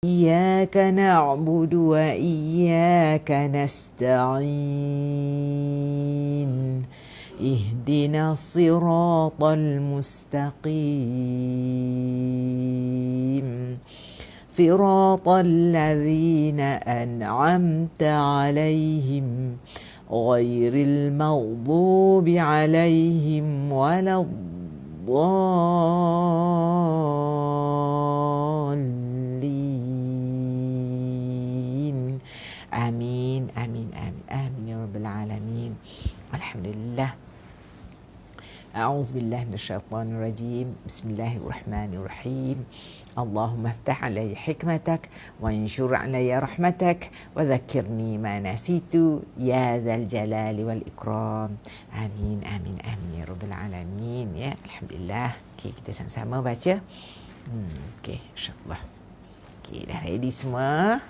إياك نعبد وإياك نستعين اهدنا الصراط المستقيم صراط الذين أنعمت عليهم غير المغضوب عليهم ولا الضالين آمين آمين آمين آمين يا رب العالمين. Alhamdulillah. A'udzubillahi minasyaitonir rajim. Bismillahirrahmanirrahim. Allahumma iftah alayya hikmatak wa anshur alayya rahmatak wa dhakkirni ma nasitu ya dzal jalali wal ikram. Amin amin amin ya rabbal alamin ya. Alhamdulillah. Okey, kita sama-sama baca. Okey, insya-Allah. Okey, dah ready semua?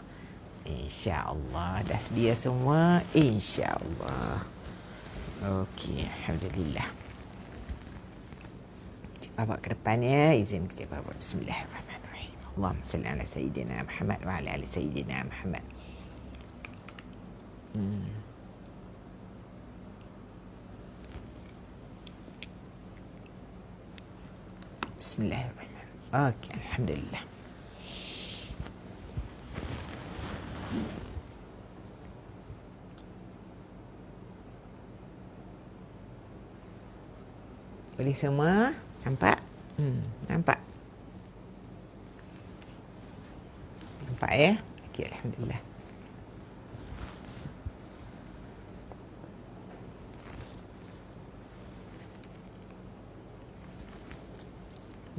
Insya-Allah dah sedia semua? Insya-Allah. Okey, alhamdulillah. Bawa ke depan ya, izin kita bawa. Bismillahirrahmanirrahim. Allahumma salli ala sayyidina Muhammad wa ala ali sayyidina Muhammad. Bismillahirrahmanirrahim. Okey, alhamdulillah. Boleh semua? Nampak? Nampak? Nampak ya? Okey, alhamdulillah.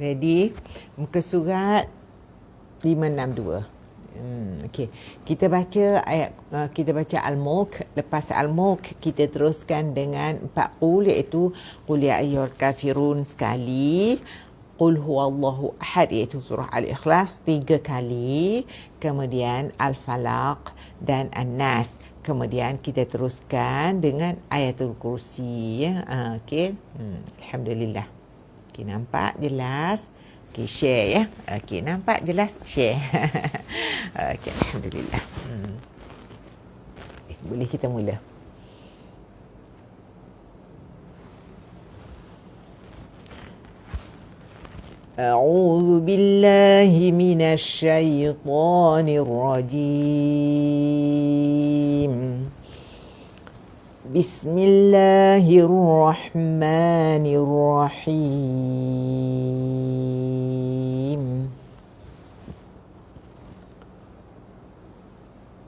Ready? Muka surat 562. Okey. Kita baca ayat kita baca Al-Mulk. Lepas Al-Mulk kita teruskan dengan 4 qul, iaitu qul ya ayyuhal kafirun sekali, qul huwallahu ahad iaitu surah Al-Ikhlas 3 kali, kemudian Al-Falaq dan An-Nas. Kemudian kita teruskan dengan Ayatul Kursi ya. Okey. Alhamdulillah. Okey, nampak jelas? Okey, share ya. Okey, nampak jelas? Share. Okey, alhamdulillah. Boleh kita mula. A'udzu billahi minasy syaithanir rajim. Bismillahirrahmanirrahim.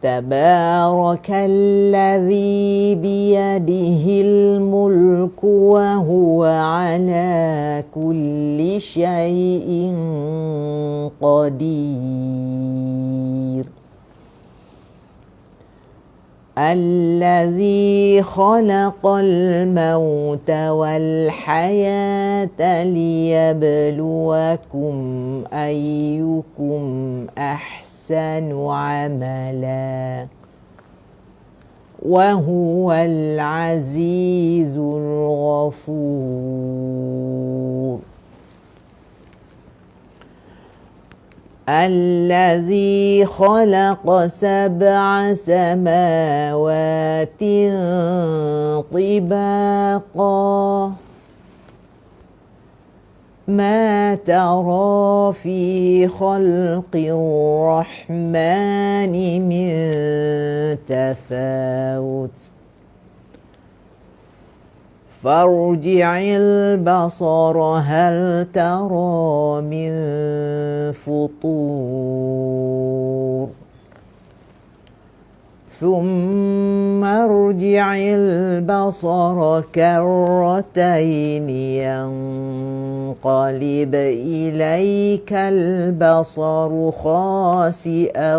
Tabarakalladzi biyadihil mulku wa huwa ala kulli syai'in qadir. الذي خلق الموت والحياة ليبلوكم أيكم أحسن عملا وهو العزيز الغفور. الذي خلق 7 سماوات طباقا ما ترى في خلق الرحمن من تفاوت فارجع البصر هل ترى من فطور ثم ارجع البصر كرتين ينقلب إليك البصر خاسئا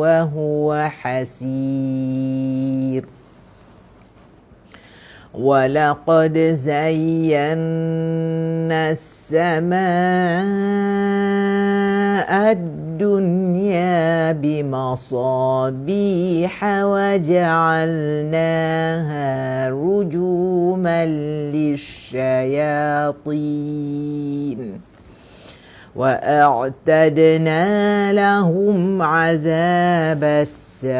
وهو حسير. ولقد زينا السماء الدنيا بمصابيح وجعلناها رجوما للشياطين وأعتدنا لهم عذاب السعير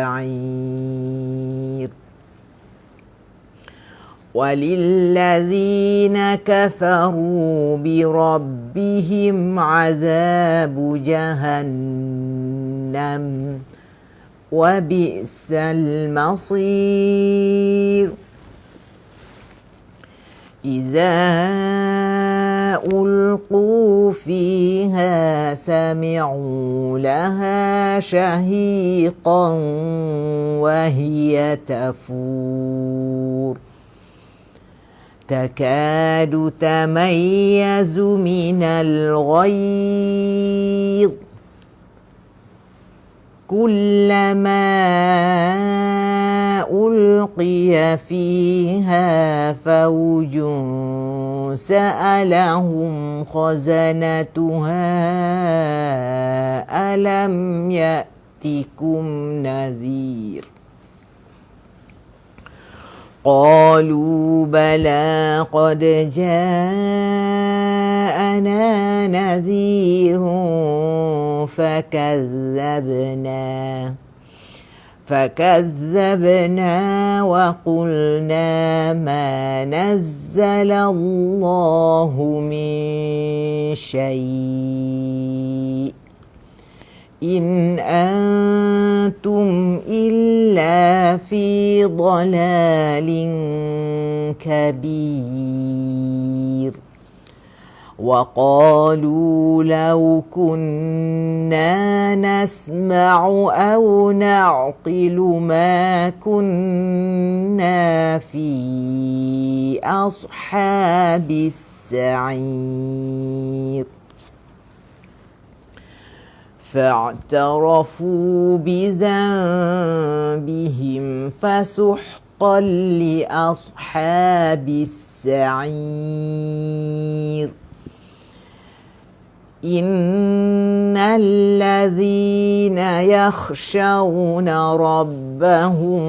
وللذين كفروا بربهم عذاب جهنم وبئس المصير إذا ألقوا فيها سمعوا لها شهيقا وهي تفور تكاد تميز من الغيظ كلما ألقي فيها فوج سألهم خزنتها ألم يأتكم نذير قالوا بلى قد جاءنا نذير فكذبنا وقلنا ما نزل الله من شيء إن أنتم إلا في ضلال كبير وقالوا لو كنا نسمع أو نعقل ما كنا في أصحاب السعير فاعترفوا بذنبهم فسحقا لأصحاب السعير إن الذين يخشون ربهم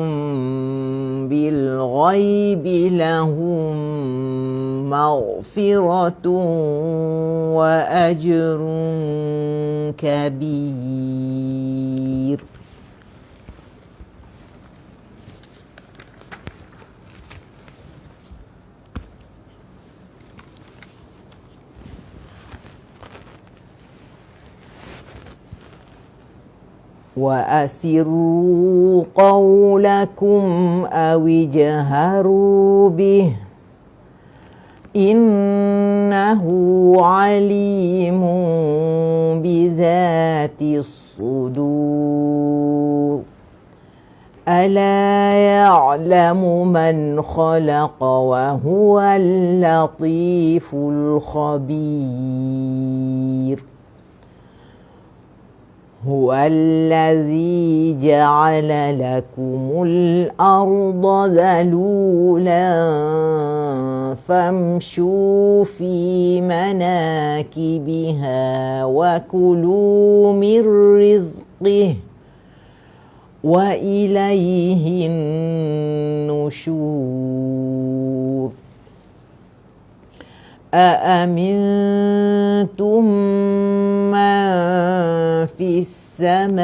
بالغيب لهم مغفرة وأجر كبير وأسروا قولكم أو اجهروا به إنه عليم بذات الصدور ألا يعلم من خلق وهو اللطيف الخبير هو الذي جعل لكم الأرض ذلولا فامشوا في مناكبها وكلوا من رزقه وإليه النشور أأمنتم من في السماء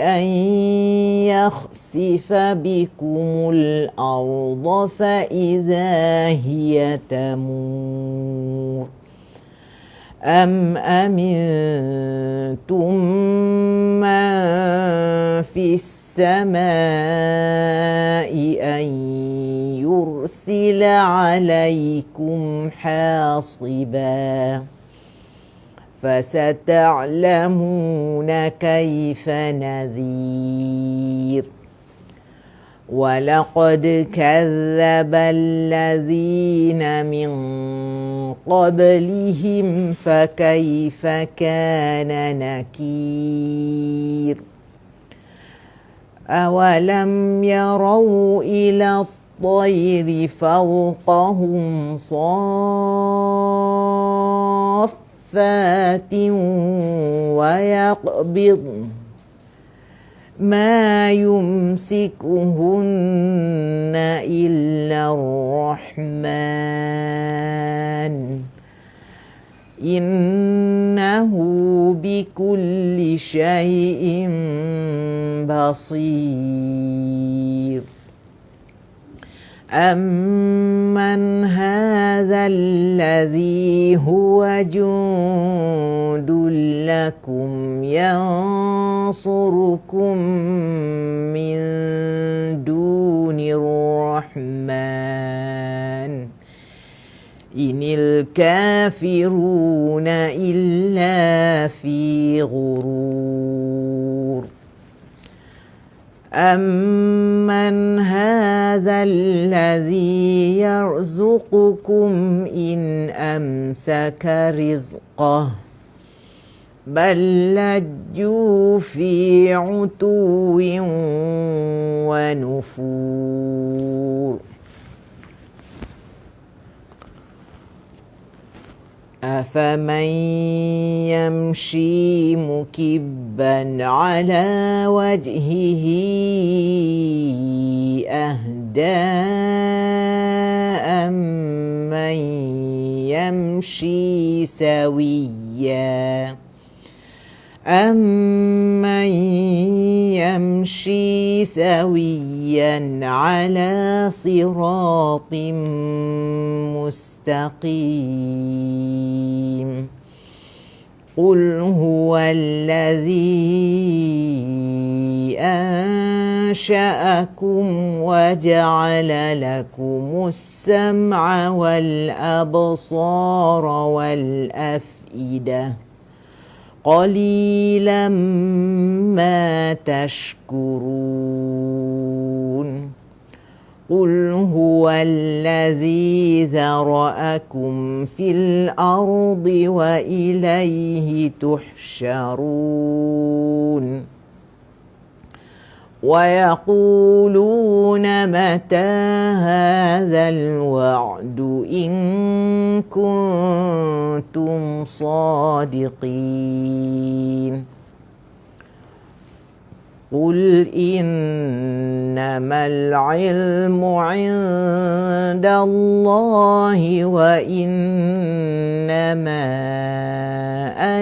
أن يخسف بكم الأرض فإذا هي تمور أم أمنتم من في السماء أن يرسل عليكم حاصبا فستعلمون كيف نذير ولقد كذب الذين من قبلهم فكيف كان نكير أولم يروا إلى الطير فوقهم صافات ويقبضن ما يمسكهن إلا الرحمن innahu bikulli syai'in basir. Amman hadzal ladzi huwa jundul lakum yansurukum min dunir rahman inil kafiruna illa fi ghurur. Amman hadzal ladzi yarzuqukum in amsaka rizqah bal lajju fi utuwin wa nufur. أفمن يمشي مكبا على وجهه أهدى أمن يمشي سويا أمن يمشي سويا على صراط مستقيم قل هو الذي أنشأكم وجعل لكم السمع والأبصار والأفئدة قليلا ما تشكرون قل هو الذي ذرأكم في الأرض وإليه تحشرون ويقولون متى هذا الوعد إن كنتم صادقين قل إنما العلم عند الله وإنما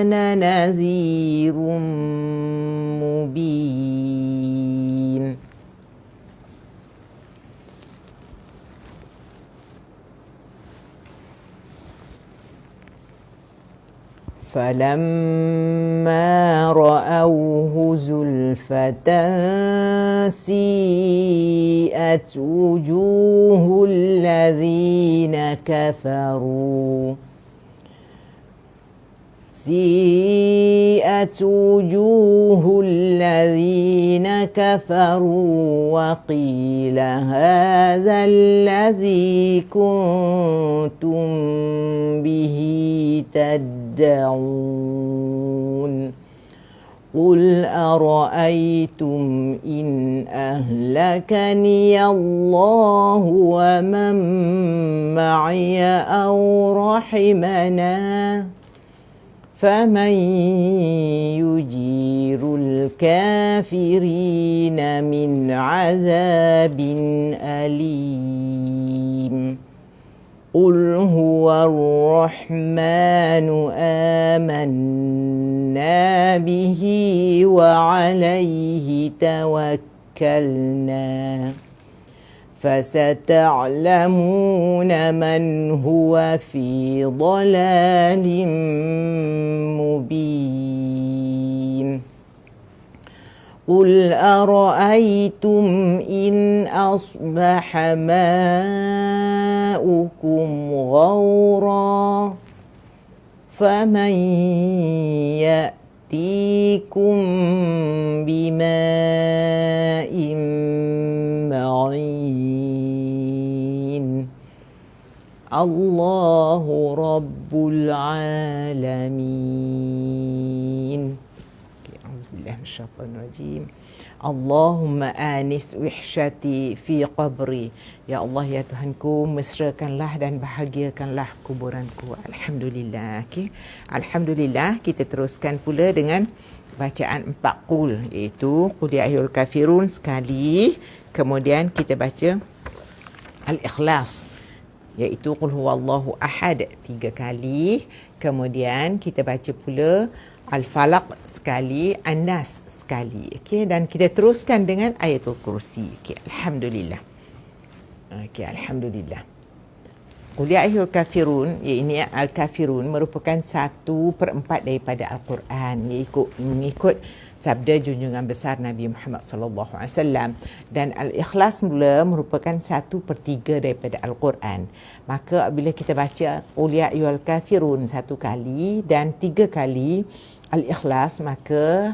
أنا نذير مبين. فلما رأوه زلفة سيئت وجوه الذين كفروا وقيل هذا الذي كنتم به تدعون قل أرأيتم إن أهلكني الله ومن معي أو رحمنا فمن يجير الكافرين من عذاب أليم قل هو الرحمن آمنا به وعليه توكلنا فستعلمون من هو في ضلال مبين قل أرأيتم إن أصبح ماؤكم غورا فمن يأتيكم بماء معين الله رب العالمين. أعوذ بالله من الشيطان الرجيم. Allahumma anis wihsyati fi qabri. Ya Allah, ya Tuhanku, mesrakanlah dan bahagiakanlah kuburanku. Alhamdulillah. Okay. Alhamdulillah, kita teruskan pula dengan bacaan 4 qul, iaitu qul ya ayyuhal kafirun sekali, kemudian kita baca al-ikhlas, iaitu qul huwallahu ahad 3 kali, Kemudian kita baca pula Al-Falaq sekali, An-Nas sekali. Okey, dan kita teruskan dengan Ayatul Kursi. Okey, alhamdulillah. Okey, alhamdulillah. Qul ya ayyuhal kafirun, ini Al-Kafirun merupakan 1/4 daripada Al-Quran. Ia mengikut sabda junjungan besar Nabi Muhammad sallallahu alaihi wasallam, dan Al-Ikhlas mula merupakan 1/3 daripada Al-Quran. Maka bila kita baca Qul ya ayyuhal kafirun 1 kali dan 3 kali Al-Ikhlas, maka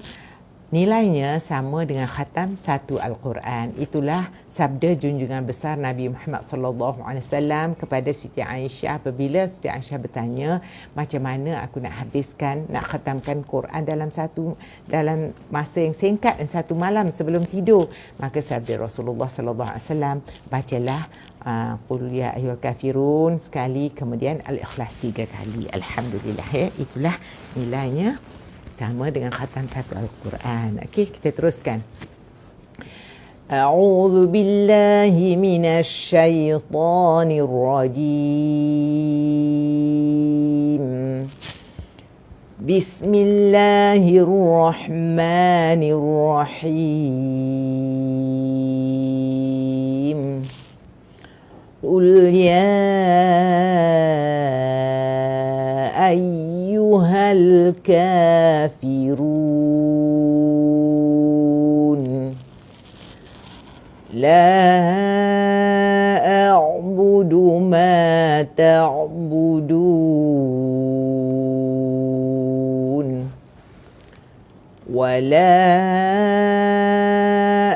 nilainya sama dengan khatam 1 Al-Quran. Itulah sabda junjungan besar Nabi Muhammad sallallahu alaihi wasallam kepada Siti Aisyah apabila Siti Aisyah bertanya, macam mana aku nak habiskan, nak khatamkan Quran dalam masa yang singkat dan 1 malam sebelum tidur. Maka sabda Rasulullah sallallahu alaihi wasallam, bacalah Qul ya ayyuhal kafirun sekali, kemudian Al-Ikhlas 3 kali. Alhamdulillah, ya. Itulah nilainya sama dengan khatam 1 Al-Quran. Okey, kita teruskan. A'udzu billahi minasy syaithanir rajim. Bismillahirrahmanirrahim. Qul ya ayyuhal kafirun la a'budu ma ta'budun wa la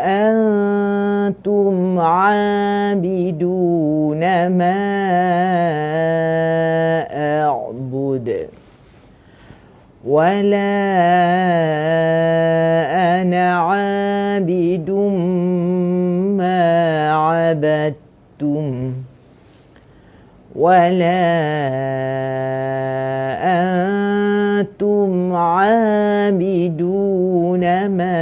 antum 'abiduna ma a'bud wala ana 'abidum ma 'abadtum wala antum 'abiduna ma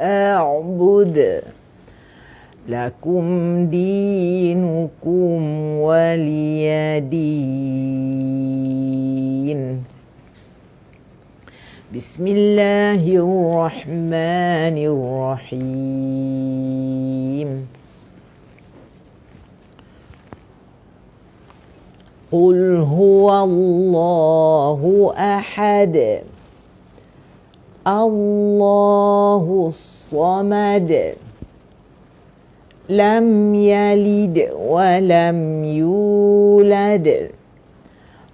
a'bud lakum dinukum waliyadin. Bismillahirrahmanirrahim. Qul huwallahu ahad, Allahus samad, lam yalid wa lam yulad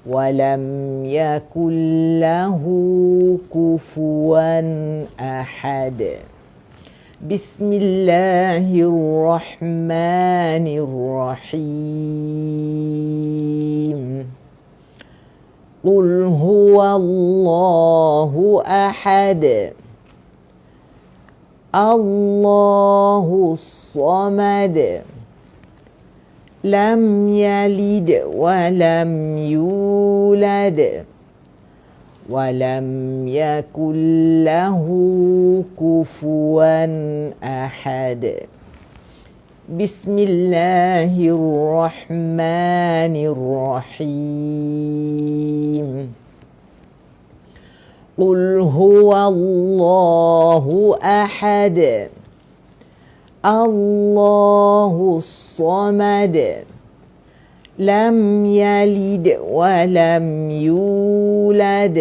wa lam yakul lahu kufuwan ahad. Bismillahirrahmanirrahim. Qul huwallahu ahad, Allahus samad, lam yalid wa lam yulad wa lam yakul lahu kufuwan ahad. Bismillahirrahmanirrahim. Qul huwallahu ahad, Allahus samad, lam yalid wa lam yulad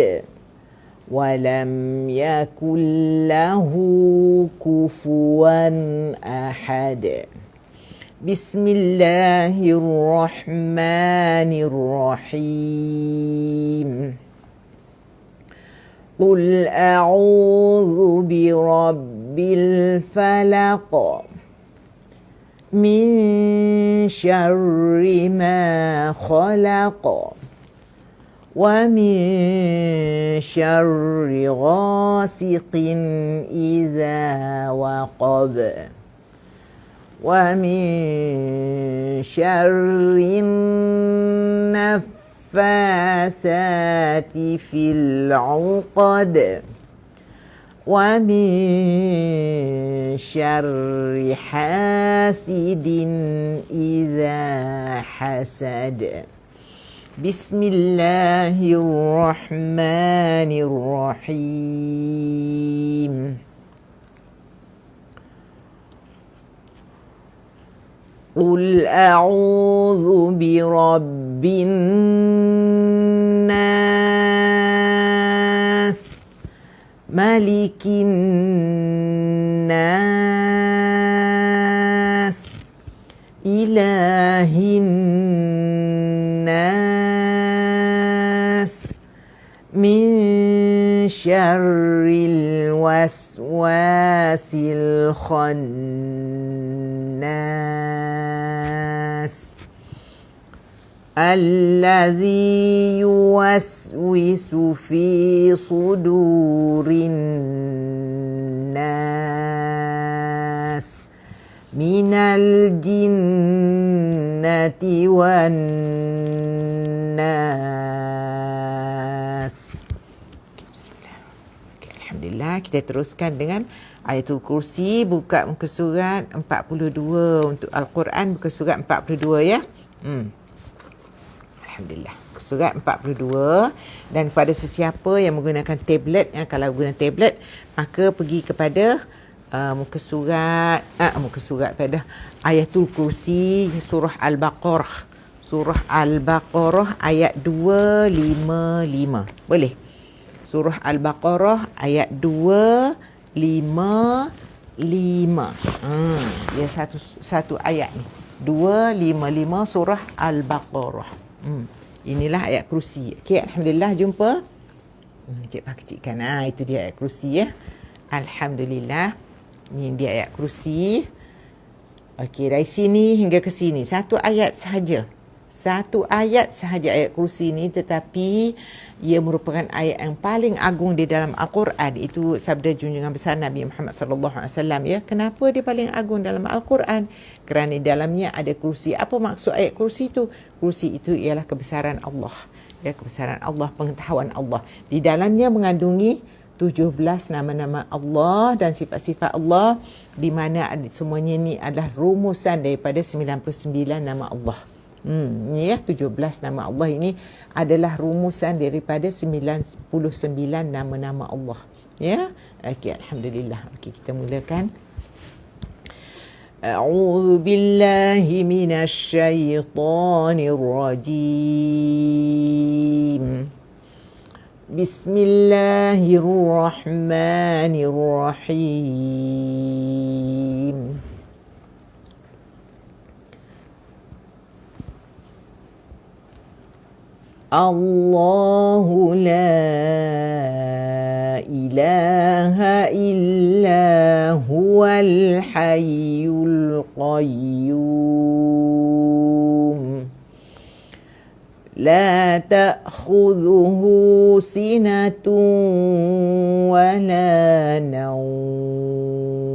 wa lam yakul lahu kufuwan ahad. Bismillahirrahmanirrahim. Qul a'udzu birabbil falaq min syarri ma khalaq wa min syarri ghasiqin idza waqab wa min syarri naffathati fil 'uqad wa min syarri hasidin idza hasad. Bismillahirrahmanirrahim. Qul a'udzu birabbin nas, malikin nas, ilahin nas, min syarril waswasil khannas, alladzi yuwaswisu fi sudurin nas, minal jinnati wan nas. Bismillah. Alhamdulillah, kita teruskan dengan Ayatul Kursi. Buka muka surat 42 untuk Al-Quran, muka surat 42 ya. Alhamdulillah, muka surat 42. Dan kepada sesiapa yang menggunakan tablet, kalau guna tablet, maka pergi kepada muka surat pada Ayatul Kursi surah Al-Baqarah. Surah Al-Baqarah ayat 255. Boleh? Surah Al-Baqarah ayat 255. Dia satu ayat ni. 255 surah Al-Baqarah. Inilah ayat kursi. Okey, alhamdulillah jumpa. Cik kecikkan. Itu dia ayat kursi ya. Alhamdulillah. Ini dia ayat kursi. Okey, dari sini hingga ke sini satu ayat sahaja. Satu ayat sahaja ayat kursi ni, tetapi ia merupakan ayat yang paling agung di dalam Al-Quran. Itu sabda junjungan besar Nabi Muhammad sallallahu alaihi wasallam ya. Kenapa dia paling agung dalam Al-Quran? Kerana di dalamnya ada kursi. Apa maksud ayat kursi itu? Kursi itu ialah kebesaran Allah. Ya, kebesaran Allah, pengetahuan Allah. Di dalamnya mengandungi 17 nama-nama Allah dan sifat-sifat Allah, di mana semuanya ni adalah rumusan daripada 99 nama Allah. Ni ya, 17 nama Allah ini adalah rumusan daripada 99 nama-nama Allah. Ya. Okey, alhamdulillah. Okey, kita mulakan. A'udzu billahi minasy syaithanir rajim. Bismillahirrahmanirrahim. Allahu la ilaha illa huwal hayyul qayyum. La ta'khudhuhu sinatun wa la nawm.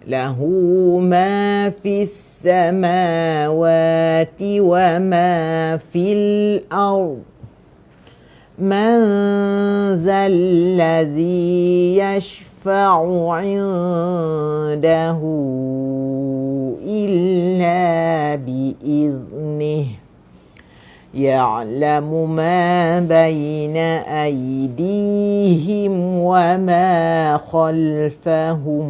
Lahu ma fis samawati wa ma fil ard. Man dhal ladzi yashfa'u 'indahu illa bi'idhnihi. يعلم ما بين أيديهم وما خلفهم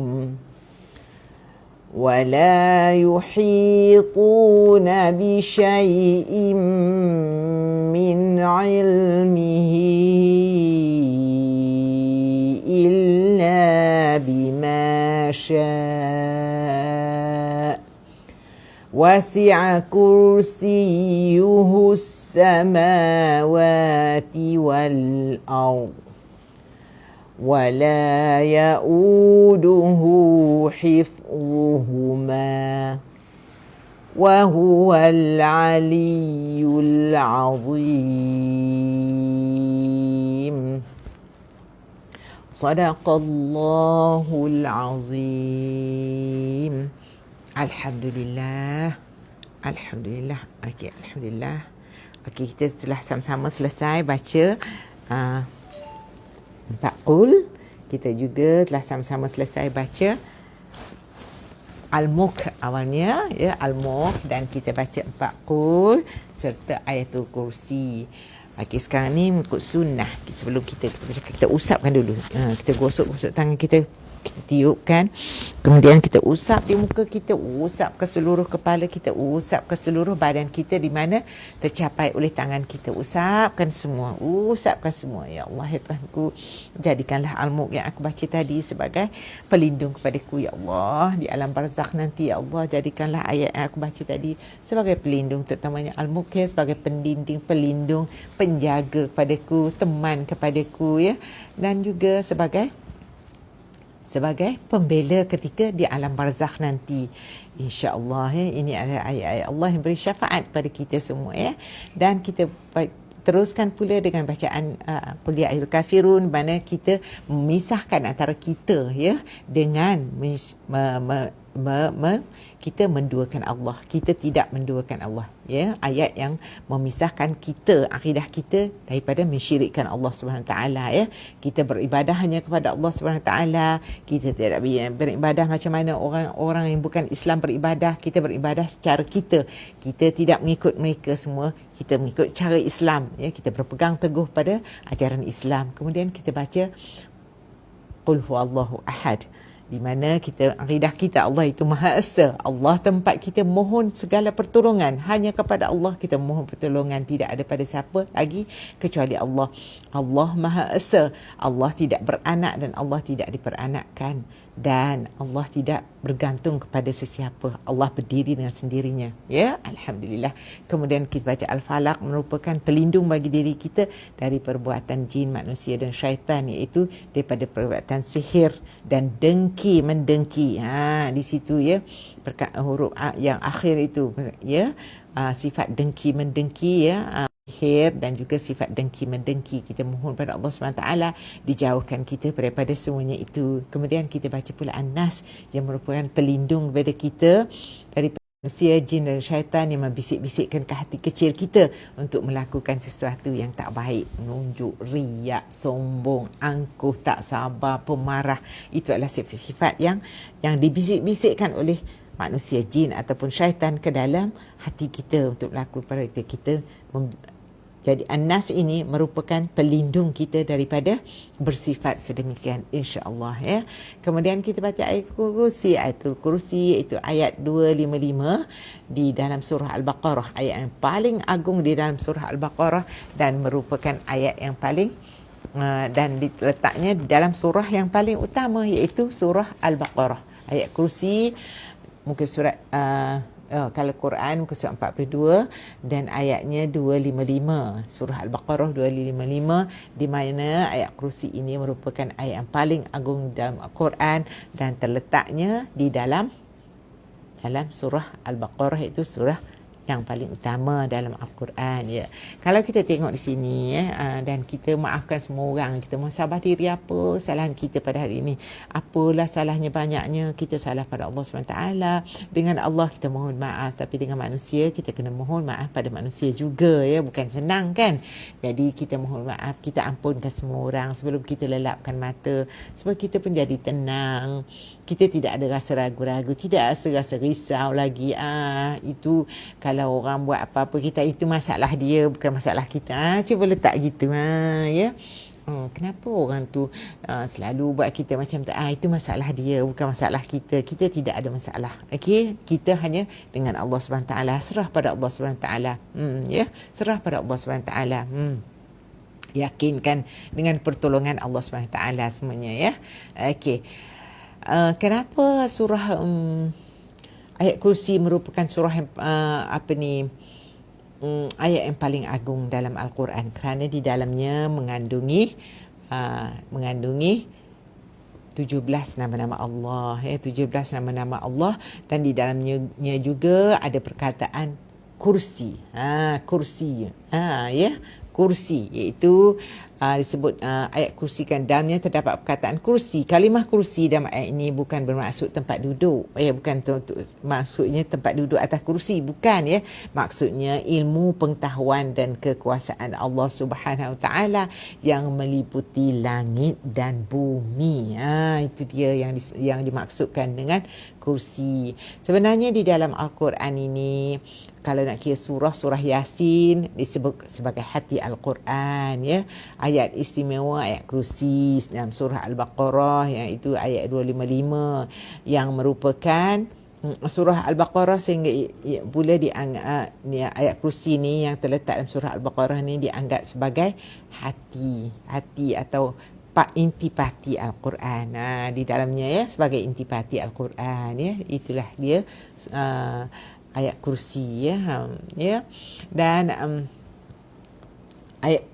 ولا يحيطون بشيء من علمه إلا بما شاء وسع كرسيه السماوات والأرض ولا يؤوده حفظهما وهو العلي العظيم. صدق الله العظيم. Alhamdulillah. Alhamdulillah. Okey, alhamdulillah. Okey, kita telah sama-sama selesai baca Empat Qul. Kita juga telah sama-sama selesai baca Al-Mulk awalnya, ya, Al-Mulk, dan kita baca 4 qul serta ayatul kursi. Okey, sekarang ni mengikut sunnah. Sebelum kita usapkan dulu. Kita gosok tangan kita tiupkan, kemudian kita usap di muka kita, usap ke seluruh kepala kita, usap ke seluruh badan kita di mana tercapai oleh tangan kita. Usapkan semua, ya Allah, ya Tuhanku, jadikanlah Al-Mulk yang aku baca tadi sebagai pelindung kepadaku, ya Allah, di alam barzakh nanti, ya Allah. Jadikanlah ayat yang aku baca tadi sebagai pelindung, terutamanya Al-Mulk, ya, sebagai pendinding, pelindung, penjaga kepadaku, teman kepadaku, ya, dan juga sebagai pembela ketika di alam barzakh nanti, insya-Allah, ya. Ini adalah ayat-ayat Allah yang beri syafaat kepada kita semua, ya. Dan kita teruskan pula dengan bacaan Qul ya ayyuhal kafirun, mana kita memisahkan antara kita, ya, dengan kita menduakan Allah. Kita tidak menduakan Allah, ya. Ayat yang memisahkan kita, akidah kita, daripada mensyirikkan Allah Subhanahu Wa Taala, ya. Kita beribadah hanya kepada Allah Subhanahu Wa Taala. Kita tidak beribadah macam mana orang-orang yang bukan Islam beribadah. Kita beribadah secara kita. Kita tidak mengikut mereka semua. Kita mengikut cara Islam, ya. Kita berpegang teguh pada ajaran Islam. Kemudian kita baca Qul huwallahu ahad, di mana kita, akidah kita, Allah itu Maha Esa. Allah tempat kita mohon segala pertolongan, hanya kepada Allah kita mohon pertolongan, tidak ada pada siapa lagi kecuali Allah. Allah Maha Esa, Allah tidak beranak dan Allah tidak diperanakkan, dan Allah tidak bergantung kepada sesiapa. Allah berdiri dengan sendirinya, ya. Alhamdulillah. Kemudian kita baca Al-Falaq, merupakan pelindung bagi diri kita dari perbuatan jin, manusia dan syaitan, iaitu daripada perbuatan sihir dan mendengki. Di situ, ya, huruf yang akhir itu, ya, sifat dengki mendengki, ya, sihir dan juga sifat dengki mendengki. Kita mohon pada Allah SWT dijauhkan kita daripada semuanya itu. Kemudian kita baca pula An-Nas, yang merupakan pelindung kepada kita dari manusia, jin dan syaitan yang membisik-bisikkan ke hati kecil kita untuk melakukan sesuatu yang tak baik, menunjuk, riak, sombong, angkuh, tak sabar, pemarah. Itu adalah sifat-sifat yang dibisik-bisikkan oleh manusia, jin ataupun syaitan ke dalam hati kita untuk melakukan pada kita. Jadi An-Nas ini merupakan pelindung kita daripada bersifat sedemikian, insya-Allah, ya. Kemudian kita baca ayatul kursi, iaitu ayat 255 di dalam surah Al-Baqarah, ayat yang paling agung di dalam surah Al-Baqarah, dan merupakan ayat yang paling dan diletaknya di dalam surah yang paling utama, iaitu surah Al-Baqarah. Ayat kursi muka surat kalau Quran muka surat 42 dan ayatnya 255, surah Al-Baqarah 255, di mana ayat kursi ini merupakan ayat yang paling agung dalam Al-Quran dan terletaknya di dalam surah Al-Baqarah, itu surah yang paling utama dalam Al-Quran, ya. Kalau kita tengok di sini, ya, dan kita maafkan semua orang, kita muhasabah diri, apa kesalahan kita pada hari ini, apalah salahnya banyaknya, kita salah pada Allah SWT. Dengan Allah kita mohon maaf, tapi dengan manusia kita kena mohon maaf pada manusia juga, ya. Bukan senang, kan? Jadi kita mohon maaf, kita ampunkan semua orang sebelum kita lelapkan mata, sebab kita pun jadi tenang. Kita tidak ada rasa ragu-ragu, tidak rasa risau lagi. Itu kalau orang buat apa-apa kita, itu masalah dia, bukan masalah kita. Cuba letak gitu, ya. Kenapa orang tu selalu buat kita macam tu? Itu masalah dia, bukan masalah kita. Kita tidak ada masalah. Okey, kita hanya dengan Allah SWT, serah pada Allah SWT. Ya, serah pada Allah SWT. Yakinkan dengan pertolongan Allah SWT semuanya, ya. Okey. Kenapa surah ayat kursi merupakan surah yang ayat yang paling agung dalam Al-Quran? Kerana di dalamnya mengandungi 17 nama-nama Allah, 17 nama-nama Allah, dan di dalamnya juga ada perkataan kursi. Kursi, ya, kursi, iaitu disebut ayat kursi kan, dalamnya terdapat perkataan kursi. Kalimah kursi dalam ayat ini bukan bermaksud tempat duduk, bukan maksudnya tempat duduk atas kursi, bukan ya. Maksudnya ilmu, pengetahuan dan kekuasaan Allah Subhanahu Wa Taala yang meliputi langit dan bumi. Itu dia yang dimaksudkan dengan kursi. Sebenarnya di dalam Al-Quran ini, kalau nak kira surah Yasin disebut sebagai hati Al-Quran ya. Ayat istimewa ayat kursi dalam surah Al-Baqarah, yang itu ayat 255, yang merupakan surah Al-Baqarah, sehingga pula dianggap ayat kursi ni yang terletak dalam surah Al-Baqarah ni dianggap sebagai hati atau intipati Al-Quran. Di dalamnya ya, sebagai intipati Al-Quran ya. Itulah dia ayat kursi ya. Dan ayat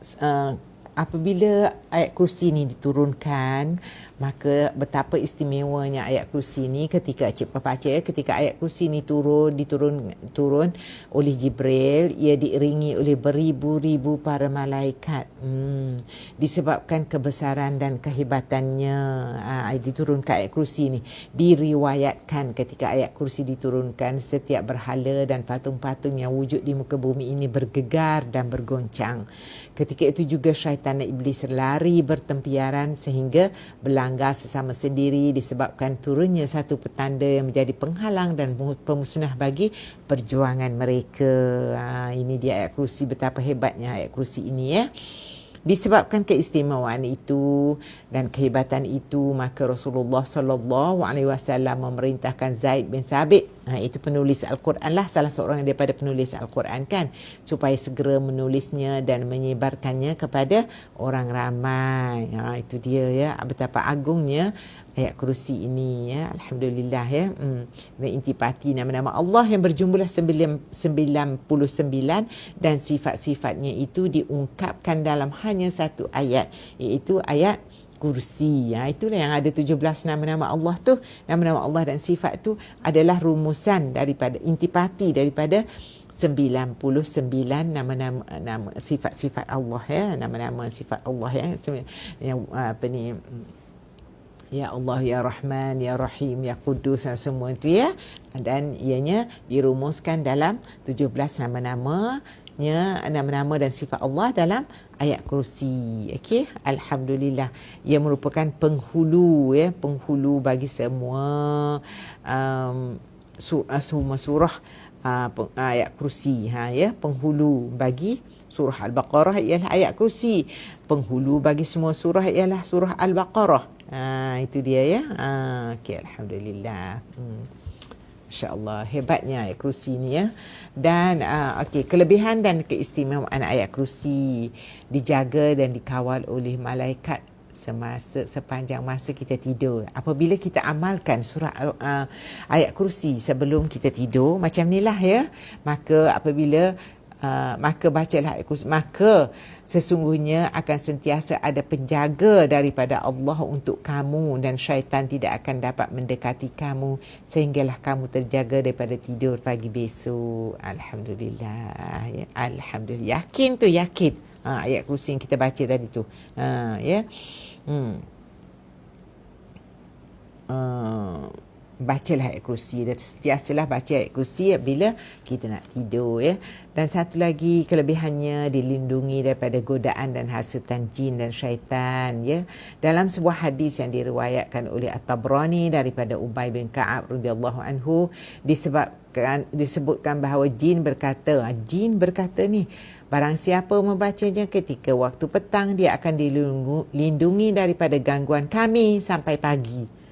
apabila ayat kursi ni diturunkan, maka betapa istimewanya ayat kursi ni ketika ketika ayat kursi ni turun oleh Jibril, ia diiringi oleh beribu-ribu para malaikat. Disebabkan kebesaran dan kehebatannya diturunkan ayat kursi ni. Diriwayatkan ketika ayat kursi diturunkan, setiap berhala dan patung-patung yang wujud di muka bumi ini bergegar dan bergoncang. Ketika itu juga syaitan dan iblis lari bertempiaran sehingga berlanggar sesama sendiri, disebabkan turunnya satu petanda yang menjadi penghalang dan pemusnah bagi perjuangan mereka. Ini dia ayat kursi, betapa hebatnya ayat kursi ini ya. Disebabkan keistimewaan itu dan kehebatan itu, maka Rasulullah sallallahu alaihi wasallam memerintahkan Zaid bin Sabit, itu penulis Al-Quran lah, salah seorang daripada penulis Al-Quran kan, supaya segera menulisnya dan menyebarkannya kepada orang ramai. Itu dia ya, betapa agungnya ayat kursi ini ya. Alhamdulillah ya. Dan intipati nama-nama Allah yang berjumlah 99 dan sifat-sifatnya itu diungkapkan dalam hanya satu ayat, iaitu ayat kursi. Itulah yang ada 17 nama-nama Allah tu. Nama-nama Allah dan sifat tu adalah rumusan daripada intipati daripada 99 nama-nama sifat-sifat Allah ya, nama-nama sifat Allah ya. Yang apa ni, Ya Allah, Ya Rahman, Ya Rahim, Ya Qudus, semua itu ya. Dan ianya dirumuskan dalam 17 nama-nama dan sifat Allah dalam ayat kursi. Okey, alhamdulillah. Ia merupakan penghulu ya, penghulu bagi semua surah ayat kursi ya. Penghulu bagi surah Al-Baqarah ialah ayat kursi. Penghulu bagi semua surah ialah surah Al-Baqarah. Itu dia ya. Okey, alhamdulillah. Masya-Allah, hebatnya ayat kursi ni ya. Dan okey, kelebihan dan keistimewaan ayat kursi, dijaga dan dikawal oleh malaikat sepanjang masa kita tidur. Apabila kita amalkan surah ayat kursi sebelum kita tidur macam inilah ya, maka apabila maka bacalah ayat kursi, maka sesungguhnya akan sentiasa ada penjaga daripada Allah untuk kamu, dan syaitan tidak akan dapat mendekati kamu sehinggalah kamu terjaga daripada tidur pagi besok. Alhamdulillah ya. Alhamdulillah, yakin tu, yakin ayat kursi yang kita baca tadi tu ya. Bacalah ayat kursi, dan sentiasalah baca ayat kursi bila kita nak tidur ya. Dan satu lagi kelebihannya, dilindungi daripada godaan dan hasutan jin dan syaitan ya. Dalam sebuah hadis yang diriwayatkan oleh At-Tabrani daripada Ubay bin Ka'ab radhiyallahu anhu, disebutkan bahawa jin berkata ni, barang siapa membacanya ketika waktu petang, dia akan dilindungi daripada gangguan kami sampai pagi.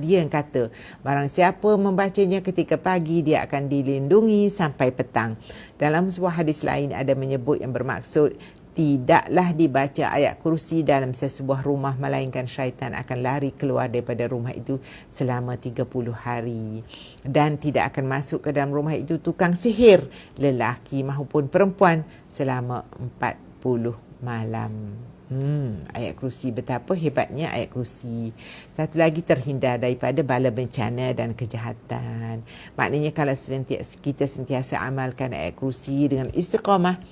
Dia yang kata, barang siapa membacanya ketika pagi, dia akan dilindungi sampai petang. Dalam sebuah hadis lain ada menyebut yang bermaksud, tidaklah dibaca ayat kursi dalam sesebuah rumah, melainkan syaitan akan lari keluar daripada rumah itu selama 30 hari. Dan tidak akan masuk ke dalam rumah itu tukang sihir, lelaki maupun perempuan, selama 40 malam. Ayat kursi, betapa hebatnya ayat kursi. Satu lagi, terhindar daripada bala bencana dan kejahatan. Maknanya kalau kita sentiasa amalkan ayat kursi dengan istiqamah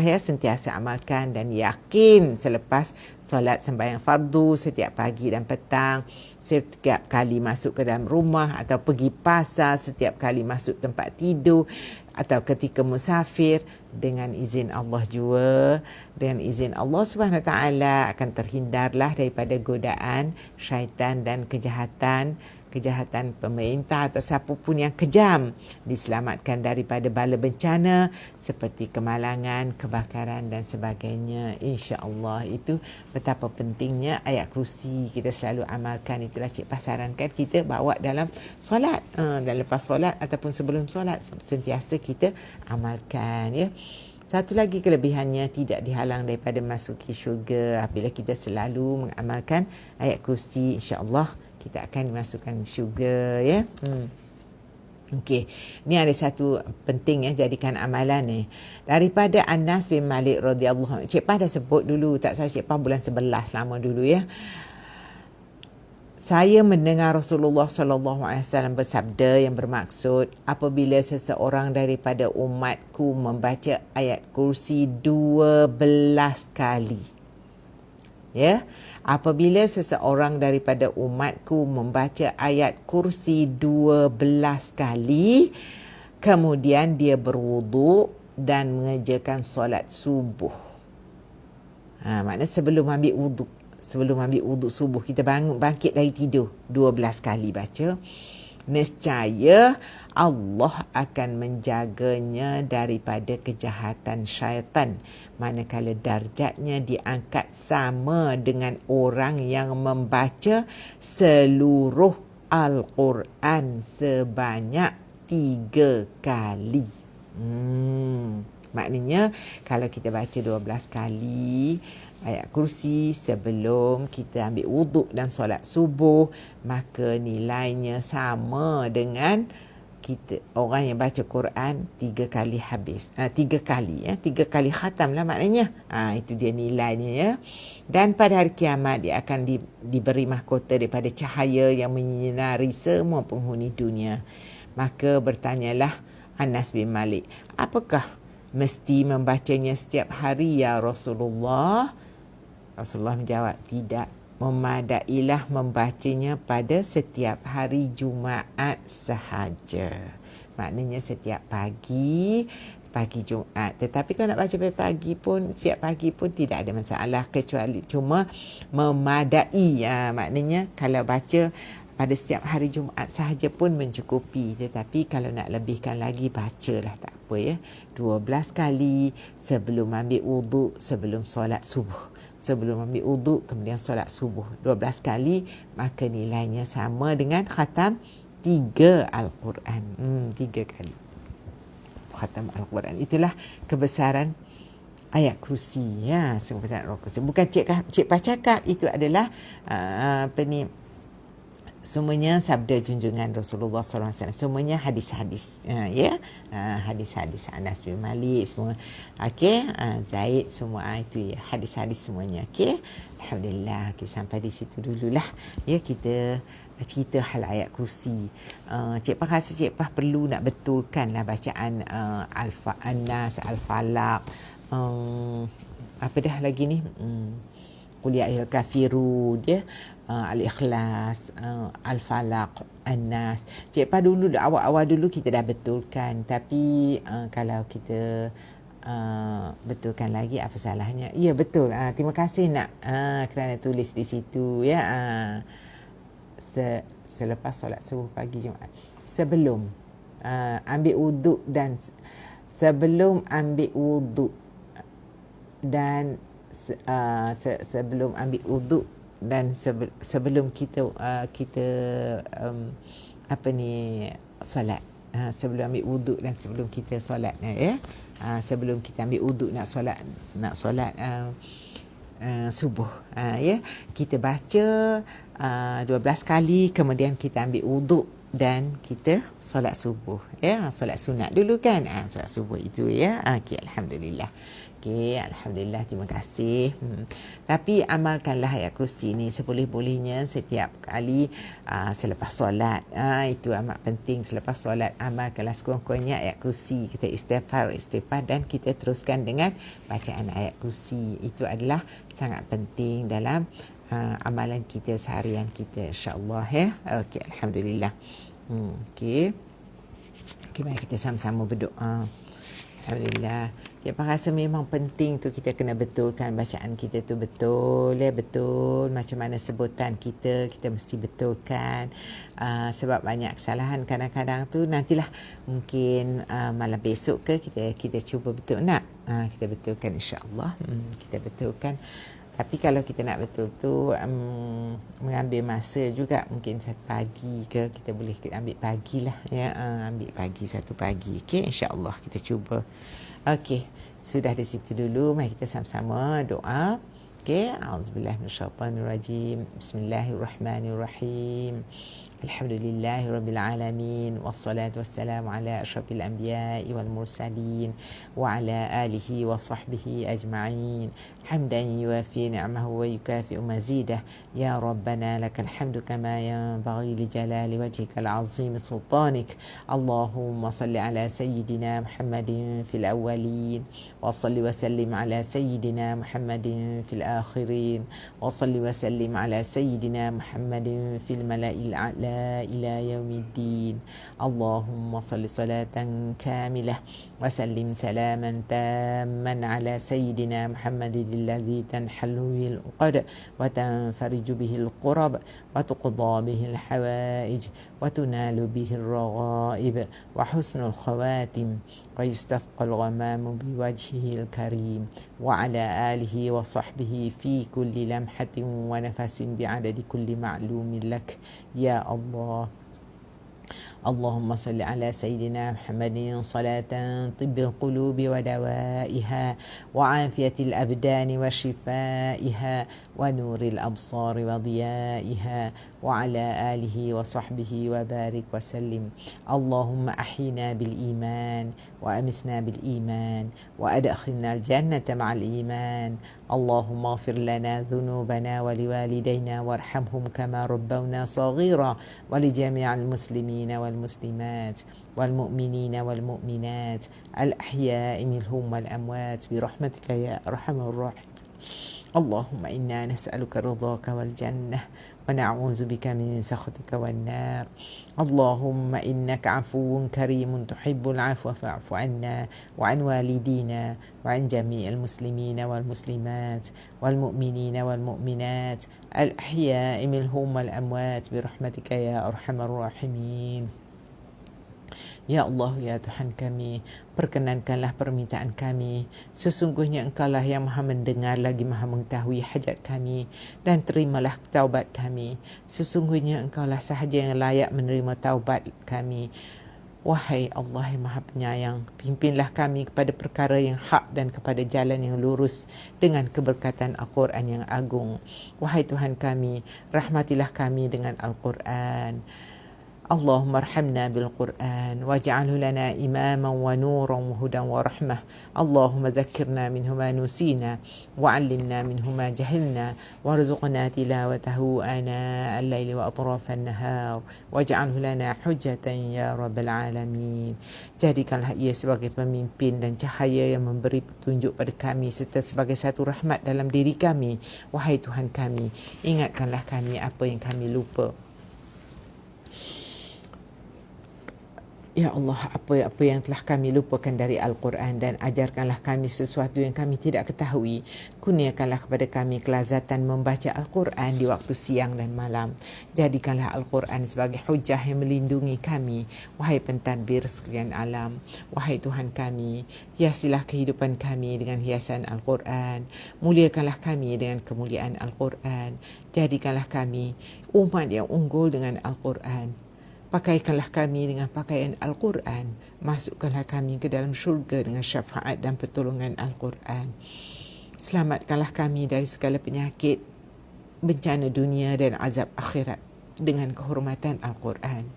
ya, sentiasa amalkan dan yakin selepas solat sembahyang fardu setiap pagi dan petang, setiap kali masuk ke dalam rumah atau pergi pasar, setiap kali masuk tempat tidur atau ketika musafir, dengan izin Allah juga, dengan izin Allah Subhanahu Wa Taala akan terhindarlah daripada godaan syaitan dan kejahatan pemerintah atau siapa pun yang kejam, diselamatkan daripada bala bencana seperti kemalangan, kebakaran dan sebagainya, insya-Allah. Itu betapa pentingnya ayat kursi kita selalu amalkan. Itulah Cik Pas sarankan kita bawa dalam solat, dan lepas solat ataupun sebelum solat sentiasa kita amalkan, ya. Satu lagi kelebihannya, tidak dihalang daripada masuki syurga. Apabila kita selalu mengamalkan ayat kursi, insya-Allah kita akan dimasukkan syurga, ya. Okey, ni ada satu penting, ya, jadikan amalan ni. Daripada Anas bin Malik radhiyallahu anhu. Cik Pah dah sebut dulu, tak salah Cik Pah bulan 11 lama dulu, ya. Saya mendengar Rasulullah sallallahu alaihi wasallam bersabda yang bermaksud, apabila seseorang daripada umatku membaca ayat kursi 12 kali, ya, apabila seseorang daripada umatku membaca ayat kursi 12 kali, kemudian dia berwuduk dan mengerjakan solat subuh. Maknanya sebelum ambil wuduk subuh, kita bangkit dari tidur 12 kali baca, nescaya Allah akan menjaganya daripada kejahatan syaitan, manakala darjatnya diangkat sama dengan orang yang membaca seluruh Al-Quran sebanyak 3 kali. Maknanya kalau kita baca 12 kali ayat kursi sebelum kita ambil wuduk dan solat subuh, maka nilainya sama dengan kita orang yang baca Quran 3 kali habis. 3 kali, ya, 3 kali khatam lah maknanya. Itu dia nilainya, ya. Dan pada hari kiamat dia akan diberi mahkota daripada cahaya yang menyinari semua penghuni dunia. Maka bertanyalah Anas bin Malik, apakah mesti membacanya setiap hari, ya Rasulullah? Rasulullah menjawab, tidak, memadailah membacanya pada setiap hari Jumaat sahaja. Maknanya setiap pagi Jumaat. Tetapi kalau nak baca pagi pun, setiap pagi pun tidak ada masalah, kecuali cuma memadai, maknanya kalau baca pada setiap hari Jumaat sahaja pun mencukupi. Tetapi kalau nak lebihkan lagi, bacalah, tak apa, ya, 12 kali sebelum ambil wuduk, sebelum solat subuh. Sebelum ambil wuduk, kemudian solat subuh 12 kali, maka nilainya sama dengan khatam 3 Al-Quran. 3 kali khatam Al-Quran. Itulah kebesaran ayat kursi, ya. Kebesaran ayat kursi. Bukan Cik Pah cakap, itu adalah semuanya sabda junjungan Rasulullah SAW. Semuanya hadis-hadis, ya. Hadis-hadis Anas bin Malik semua. Okey, Zaid semua, itu, ya, hadis-hadis semuanya. Okey. Alhamdulillah, sampai di situ dululah, ya, kita cerita hal ayat kursi. Cik Pah rasa Cik Pah perlu nak betulkanlah bacaan An-Nas, Al-Falaq, apa dah lagi ni, Qul ya ayyuhal kafirun, ya, Al-Ikhlas, Al-Falaq, An-Nas. Cik Pah dulu, awal-awal dulu kita dah betulkan. Tapi kalau kita betulkan lagi, apa salahnya? Ya, betul. Terima kasih nak kerana tulis di situ, ya. Selepas solat subuh pagi Jumaat, sebelum ambil wuduk dan sebelum ambil wuduk dan sebelum ambil wuduk dan sebelum kita solat, sebelum ambil wuduk dan sebelum kita solat, ya, sebelum kita ambil wuduk nak solat subuh, ya, kita baca 12 kali, kemudian kita ambil wuduk dan kita solat subuh, ya. Solat sunat dulu kan, solat subuh itu, ya. Okey, alhamdulillah. Okey, Alhamdulillah, terima kasih. Tapi amalkanlah ayat kursi ni seboleh-bolehnya setiap kali selepas solat. Itu amat penting. Selepas solat, amalkanlah sekurang-kurangnya ayat kursi. Kita istighfar dan kita teruskan dengan bacaan ayat kursi. Itu adalah sangat penting dalam amalan kita seharian kita, insya-Allah ya. Okey, Alhamdulillah. Okey. Okey, mari kita sama-sama berdoa. Alhamdulillah. Cik Fah rasa memang penting tu kita kena betulkan bacaan kita tu betul betul macam mana sebutan kita mesti betulkan, sebab banyak kesalahan kadang-kadang tu. Nantilah mungkin malam besok ke kita cuba betul nak kita betulkan, insya-Allah. Kita betulkan. Tapi kalau kita nak betul tu mengambil masa juga, mungkin satu pagi ke kita boleh ambil pagi lah ya, ambil pagi satu pagi. Okey, insya-Allah kita cuba. Okey, sudah di situ dulu, mari kita sama-sama doa. Okey, auzubillahi minasyaitanirrajim. Bismillahirrahmanirrahim. Alhamdulillahirabbil alamin wassalatu wassalamu ala asyrafil anbiya'i wal mursalin wa ala alihi wa sahbihi ajma'in. Hamdan yuwafi ni'amahu wa yukafi'u mazidah. Ya Rabbana lakal hamdu kama yanbaghi li jalali wajhikal azim sultanik. Allahumma salli ala sayyidina Muhammadin fil awwalin wa salli wa sallim ala sayyidina Muhammadin fil akhirin wa salli wa sallim ala sayyidina Muhammadin fil mala'il a'la إلى يوم الدين. اللهم صل صلاة كاملة وسلم سلاما تاما على سيدنا محمد الذي تنحل به العقد وتنفرج به الكرب وتقضى به الحوائج وتنال به الرغائب وحسن الخواتم ويستسقى الغمام بوجهه الكريم وعلى آله وصحبه في كل لمحة ونفس بعدد كل معلوم لك يا الله. اللهم صل على سيدنا محمد صلاة طب القلوب ودوائها وعافية الأبدان وشفائها ونور الأبصار وضيائها وعلى آله وصحبه وبارك وسلم. اللهم أحينا بالإيمان وأمسنا بالإيمان وأدخلنا الجنة مع الإيمان. اللهم اغفر لنا ذنوبنا ولوالدينا وارحمهم كما ربونا صغيرا ولجميع المسلمين والمسلمات والمؤمنين والمؤمنات الأحياء منهم والأموات برحمتك يا أرحم الراحمين. اللهم إنا نسألك رضاك والجنة ونعوذ بك من سخطك والنار. اللهم إنك عفو كريم تحب العفو فاعف عنا وعن والدينا وعن جميع المسلمين والمسلمات والمؤمنين والمؤمنات الأحياء منهم والأموات برحمتك يا أرحم الراحمين. Ya Allah, ya Tuhan kami, perkenankanlah permintaan kami. Sesungguhnya Engkaulah yang Maha mendengar lagi Maha mengetahui hajat kami, dan terimalah taubat kami. Sesungguhnya Engkaulah sahaja yang layak menerima taubat kami. Wahai Allah yang Maha Penyayang, pimpinlah kami kepada perkara yang hak dan kepada jalan yang lurus dengan keberkatan Al-Quran yang agung. Wahai Tuhan kami, rahmatilah kami dengan Al-Quran. اللهم ارحمنا بالقرآن واجعله لنا إماما ونورا وهدى ورحمة. اللهم ذكرنا منه ما نسينا وعلمنا منه ما جهلنا وارزقنا تلاوته آناء الليل وأطراف النهار واجعله لنا حجة يا رب العالمين. Jadikanlah ia sebagai pemimpin dan cahaya yang memberi petunjuk pada kami serta sebagai satu rahmat dalam diri kami. Wahai Tuhan kami, ingatkanlah kami apa yang kami lupa. Ya Allah, apa yang telah kami lupakan dari Al-Quran, dan ajarkanlah kami sesuatu yang kami tidak ketahui. Kurniakanlah kepada kami kelazatan membaca Al-Quran di waktu siang dan malam. Jadikanlah Al-Quran sebagai hujah yang melindungi kami. Wahai pentadbir sekalian alam, wahai Tuhan kami, hiasilah kehidupan kami dengan hiasan Al-Quran. Muliakanlah kami dengan kemuliaan Al-Quran. Jadikanlah kami umat yang unggul dengan Al-Quran. Pakaikanlah kami dengan pakaian Al-Quran. Masukkanlah kami ke dalam syurga dengan syafaat dan pertolongan Al-Quran. Selamatkanlah kami dari segala penyakit, bencana dunia dan azab akhirat. dengan kehormatan Al-Quran.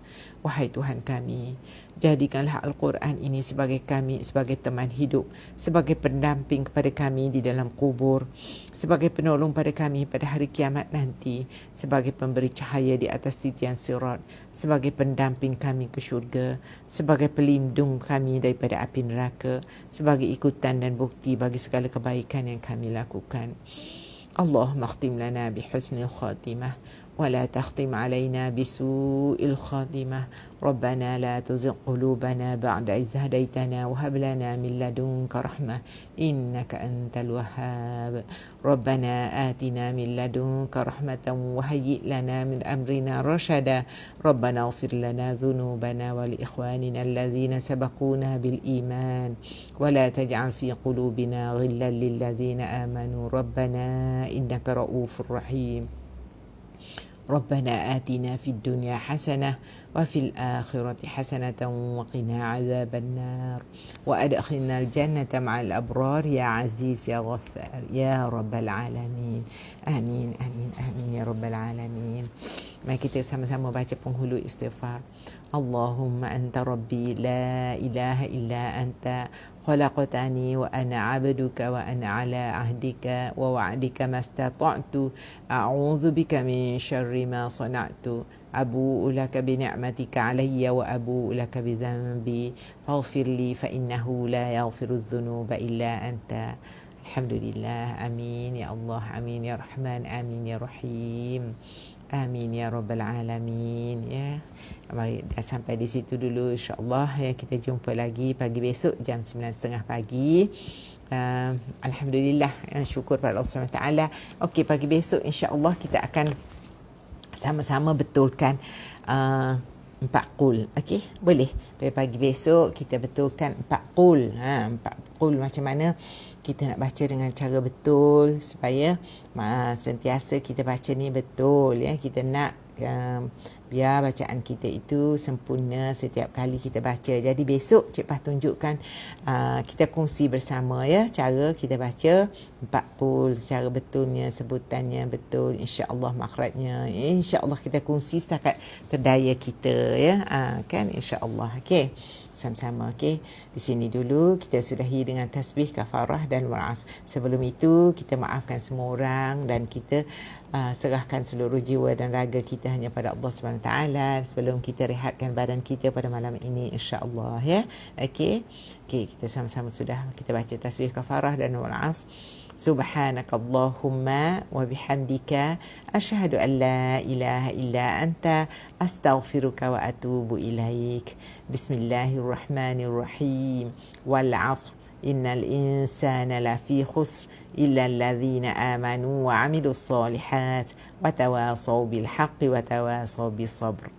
Wahai Tuhan kami, jadikanlah Al-Quran ini sebagai kami, sebagai teman hidup, sebagai pendamping kepada kami di dalam kubur, sebagai penolong pada kami pada hari kiamat nanti, sebagai pemberi cahaya di atas titian sirat, sebagai pendamping kami ke syurga, sebagai pelindung kami daripada api neraka, sebagai ikutan dan bukti bagi segala kebaikan yang kami lakukan. Allahumma khtim lana bihusnil khatimah ولا تختم علينا بسوء الخاتمة ربنا لا تزغ قلوبنا بعد إذ هديتنا وهب لنا من لدنك رحمة إنك أنت الوهاب ربنا آتنا من لدنك رحمة وهيئ لنا من أمرنا رشدا ربنا اغفر لنا ذنوبنا ولإخواننا الذين سبقونا بالإيمان ولا تجعل في قلوبنا غلا للذين آمنوا ربنا إنك رؤوف رحيم ربنا آتنا في الدنيا حسنة وفي الآخرة حسنة وقنا عذاب النار وأدخلنا الجنة مع الأبرار يا عزيز يا غفار يا رب العالمين آمين آمين آمين يا رب العالمين. Mari kita sama-sama baca penghulu istighfar. Allahumma anta rabbi la ilaha illa anta khalaqtani wa ana 'abduka wa ana 'ala 'ahdika wa wa'dika mastata'tu a'udzu bika min syarri ma sana'tu abu'u laka bi ni'matika 'alayya wa abu'u laka bi dhanbi faghfir li fa innahu la yaghfiru dzunuba illa anta. Alhamdulillah. Amin ya Allah, amin ya Rahman, amin ya Rahim. Amin ya Rabbal Alamin. Ya. Baik, dah sampai di situ dulu insya-Allah ya. Kita jumpa lagi pagi besok jam 9.30 pagi. Alhamdulillah, syukur pada Allah SWT. Okey, pagi besok insya-Allah kita akan sama-sama betulkan 4 qul. Okey, boleh. Pagi besok kita betulkan 4 qul. 4 qul macam mana kita nak baca dengan cara betul supaya sentiasa kita baca ni betul ya. Kita nak biar bacaan kita itu sempurna setiap kali kita baca. Jadi besok Cik Pah tunjukkan, kita kongsi bersama ya cara kita baca 4 qul, cara betulnya, sebutannya betul, insya-Allah makhrajnya. Insya-Allah kita kongsi setakat terdaya kita ya. Kan insya-Allah. Okey. Sama-sama. Okey, di sini dulu kita sudahi dengan tasbih, kafarah dan wa'as. Sebelum itu kita maafkan semua orang dan kita serahkan seluruh jiwa dan raga kita hanya pada Allah SWT sebelum kita rehatkan badan kita pada malam ini insya-Allah ya. Okey. Kita sama-sama sudah kita baca tasbih, kafarah dan wa'as. Subhanakallahumma wa bihamdika asyhadu an la ilaha illa anta astaghfiruka wa atubu ilaik. Bismillahirrahmanirrahim. Wal 'asr innal insana lafi khusr illa alladhina amanu wa 'amilus solihat wa tawasaw bil haqqi wa tawasaw bis sabr.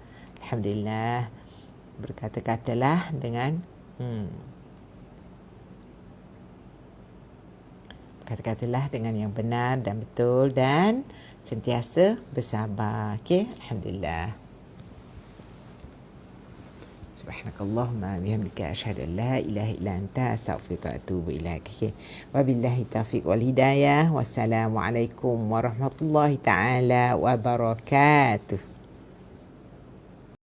Alhamdulillah. Berkata-katalah dengan kata-katalah dengan yang benar dan betul dan sentiasa bersabar. Okey, alhamdulillah. Subhanakallahumma bihamdika asyhadu an la ilaha illa anta astaghfiruka wa atubu ilaik. Wabillahi taufiq wal hidayah. Wassalamualaikum warahmatullahi taala wabarakatuh.